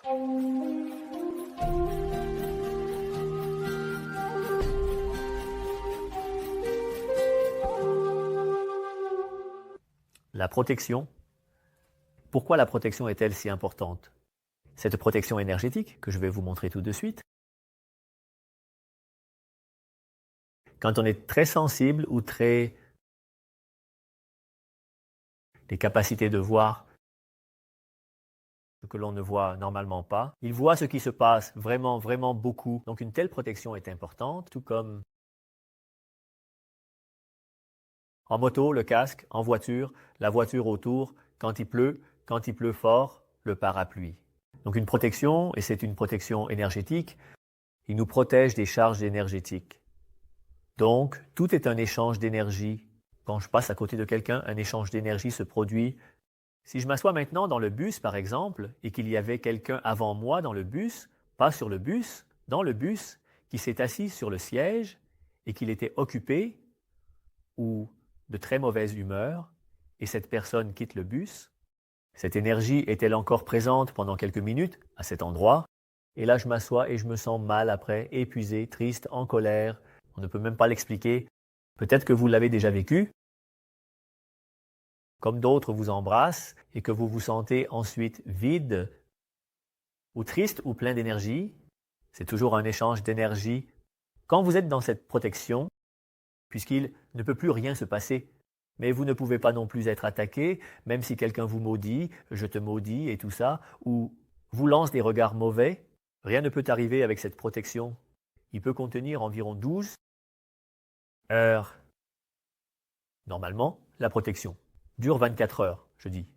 La protection. Pourquoi la protection est-elle si importante? Cette protection énergétique, que je vais vous montrer tout de suite, quand on est très sensible ou très... les capacités de voir ce que l'on ne voit normalement pas, il voit ce qui se passe vraiment, vraiment beaucoup. Donc une telle protection est importante, tout comme en moto, le casque, en voiture, la voiture autour, quand il pleut fort, le parapluie. Donc une protection, et c'est une protection énergétique, il nous protège des charges énergétiques. Donc, tout est un échange d'énergie. Quand je passe à côté de quelqu'un, un échange d'énergie se produit. Si je m'assois maintenant dans le bus, par exemple, et qu'il y avait quelqu'un avant moi dans le bus, pas sur le bus, dans le bus, qui s'est assis sur le siège et qu'il était occupé ou de très mauvaise humeur, et cette personne quitte le bus, cette énergie est-elle encore présente pendant quelques minutes à cet endroit? Et là, je m'assois et je me sens mal après, épuisé, triste, en colère. On ne peut même pas l'expliquer. Peut-être que vous l'avez déjà vécu, comme d'autres vous embrassent et que vous vous sentez ensuite vide ou triste ou plein d'énergie. C'est toujours un échange d'énergie. Quand vous êtes dans cette protection, puisqu'il ne peut plus rien se passer, mais vous ne pouvez pas non plus être attaqué, même si quelqu'un vous maudit, je te maudis et tout ça, ou vous lance des regards mauvais, rien ne peut arriver avec cette protection. Il peut contenir environ 12 heures. Normalement, la protection dure 24 heures, je dis.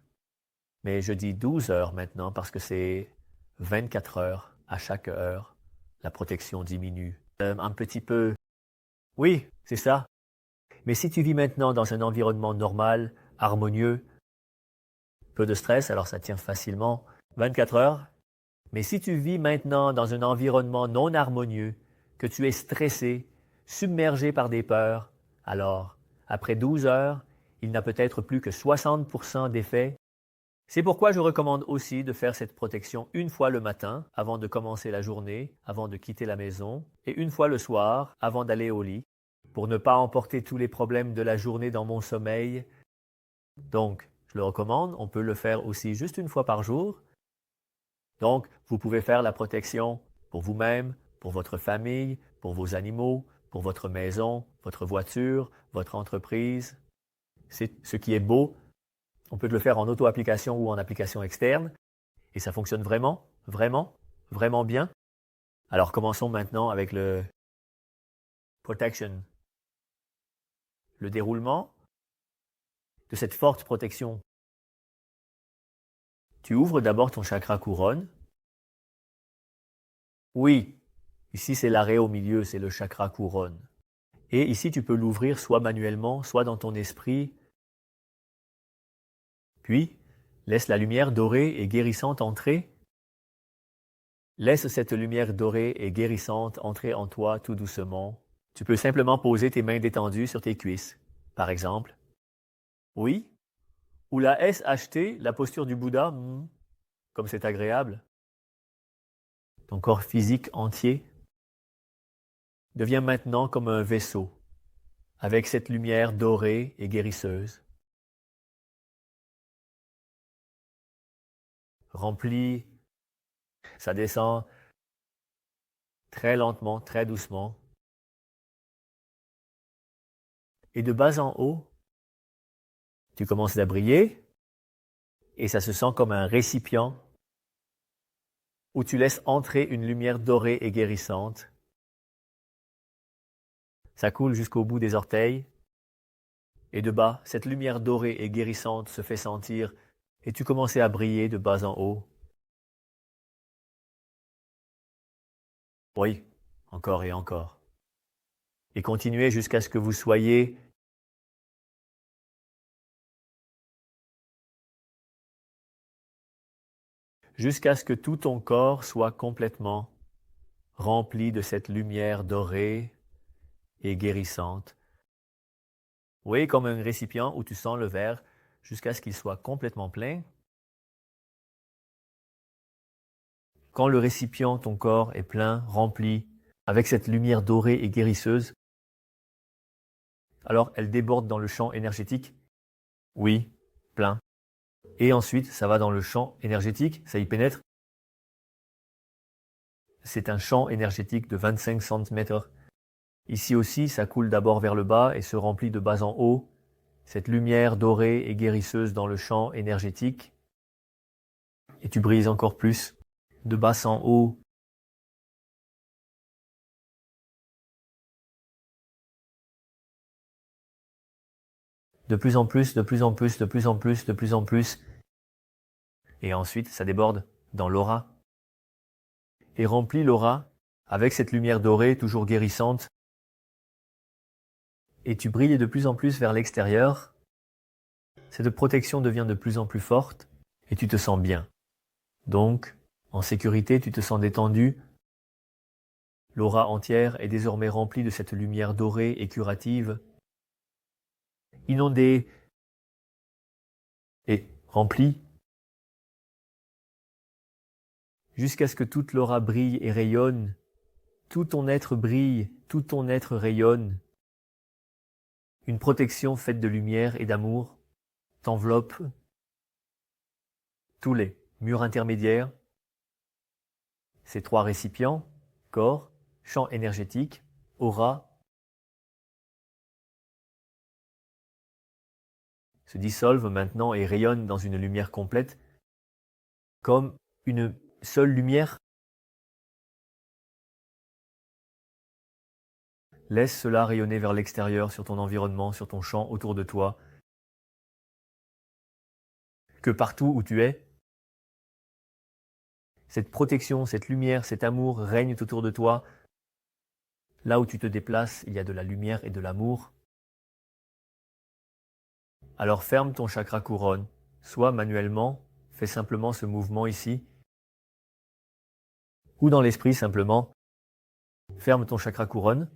Mais je dis 12 heures maintenant parce que c'est 24 heures à chaque heure. La protection diminue un petit peu. Oui, c'est ça. Mais si tu vis maintenant dans un environnement normal, harmonieux, peu de stress, alors ça tient facilement 24 heures. Mais si tu vis maintenant dans un environnement non harmonieux, que tu es stressé, submergé par des peurs, alors, après 12 heures, il n'a peut-être plus que 60% d'effet. C'est pourquoi je recommande aussi de faire cette protection une fois le matin, avant de commencer la journée, avant de quitter la maison, et une fois le soir, avant d'aller au lit, pour ne pas emporter tous les problèmes de la journée dans mon sommeil. Donc, je le recommande, on peut le faire aussi juste une fois par jour. Donc, vous pouvez faire la protection pour vous-même, pour votre famille, pour vos animaux, pour votre maison, votre voiture, votre entreprise. C'est ce qui est beau. On peut le faire en auto-application ou en application externe. Et ça fonctionne vraiment, vraiment, vraiment bien. Alors, commençons maintenant avec le protection. Le déroulement de cette forte protection. Tu ouvres d'abord ton chakra couronne. Oui, ici c'est l'arrêt au milieu, c'est le chakra couronne. Et ici tu peux l'ouvrir soit manuellement, soit dans ton esprit. Puis, laisse la lumière dorée et guérissante entrer. Laisse cette lumière dorée et guérissante entrer en toi tout doucement. Tu peux simplement poser tes mains détendues sur tes cuisses, par exemple. Oui. Ou la SHT, la posture du Bouddha, comme c'est agréable. Ton corps physique entier devient maintenant comme un vaisseau, avec cette lumière dorée et guérisseuse. Rempli, ça descend très lentement, très doucement. Et de bas en haut, tu commences à briller et ça se sent comme un récipient où tu laisses entrer une lumière dorée et guérissante. Ça coule jusqu'au bout des orteils. Et de bas, cette lumière dorée et guérissante se fait sentir et tu commences à briller de bas en haut. Oui, encore et encore. Et continuez jusqu'à ce que vous soyez jusqu'à ce que tout ton corps soit complètement rempli de cette lumière dorée et guérissante. Oui, comme un récipient où tu sens le verre jusqu'à ce qu'il soit complètement plein. quand le récipient, ton corps, est plein, rempli, avec cette lumière dorée et guérisseuse, alors elle déborde dans le champ énergétique. Oui, plein. Et ensuite, ça va dans le champ énergétique, ça y pénètre. C'est un champ énergétique de 25 cm. Ici aussi, ça coule d'abord vers le bas et se remplit de bas en haut. Cette lumière dorée et guérisseuse dans le champ énergétique. Et tu brilles encore plus, de bas en haut. De plus en plus, de plus en plus, de plus en plus, de plus en plus. Et ensuite, ça déborde dans l'aura. Et remplit l'aura avec cette lumière dorée, toujours guérissante. Et tu brilles de plus en plus vers l'extérieur. Cette protection devient de plus en plus forte et tu te sens bien. Donc, en sécurité, tu te sens détendu. L'aura entière est désormais remplie de cette lumière dorée et curative, inondée et remplie, jusqu'à ce que toute l'aura brille et rayonne, tout ton être brille, tout ton être rayonne. Une protection faite de lumière et d'amour t'enveloppe. Tous les murs intermédiaires, ces trois récipients, corps, champ énergétique, aura, se dissolvent maintenant et rayonnent dans une lumière complète, comme une seule lumière. Laisse cela rayonner vers l'extérieur, sur ton environnement, sur ton champ autour de toi. Que partout où tu es, cette protection, cette lumière, cet amour règnent autour de toi. Là où tu te déplaces, il y a de la lumière et de l'amour. Alors ferme ton chakra couronne, soit manuellement, fais simplement ce mouvement ici, ou dans l'esprit simplement, ferme ton chakra couronne.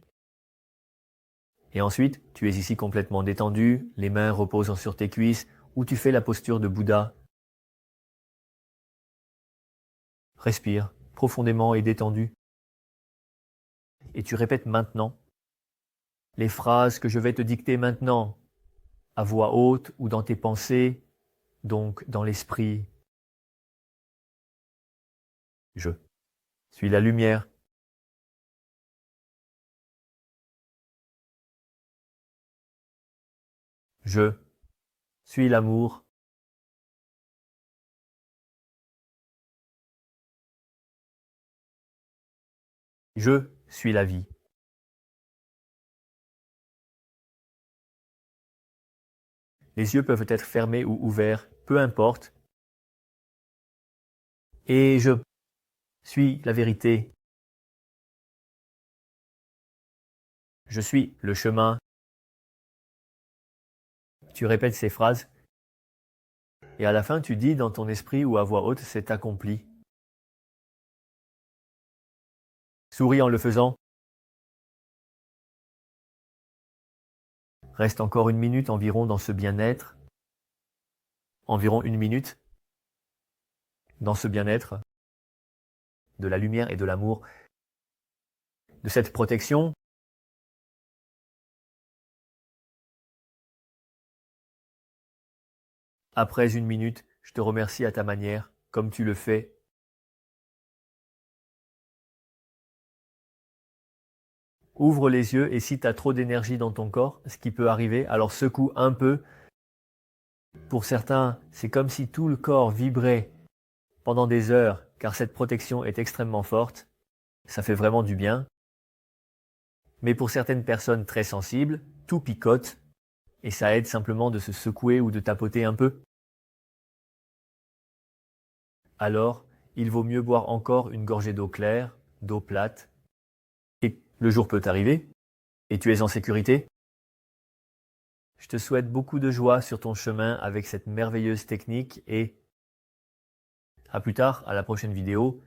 Et ensuite, tu es ici complètement détendu, les mains reposant sur tes cuisses, ou tu fais la posture de Bouddha. Respire profondément et détendu. Et tu répètes maintenant les phrases que je vais te dicter maintenant, à voix haute ou dans tes pensées, donc dans l'esprit. Je suis la lumière. Je suis l'amour. Je suis la vie. Les yeux peuvent être fermés ou ouverts, peu importe. Et je suis la vérité. Je suis le chemin. Tu répètes ces phrases et à la fin tu dis dans ton esprit ou à voix haute, c'est accompli. Souris en le faisant. Reste encore 1 minute environ dans ce bien-être. Environ 1 minute dans ce bien-être, de la lumière et de l'amour, de cette protection. Après 1 minute, je te remercie à ta manière, comme tu le fais. Ouvre les yeux et si tu as trop d'énergie dans ton corps, ce qui peut arriver, alors secoue un peu. Pour certains, c'est comme si tout le corps vibrait pendant des heures, car cette protection est extrêmement forte. Ça fait vraiment du bien. Mais pour certaines personnes très sensibles, tout picote et ça aide simplement de se secouer ou de tapoter un peu. Alors, il vaut mieux boire encore une gorgée d'eau claire, d'eau plate. Et le jour peut arriver, et tu es en sécurité. Je te souhaite beaucoup de joie sur ton chemin avec cette merveilleuse technique et à plus tard, à la prochaine vidéo.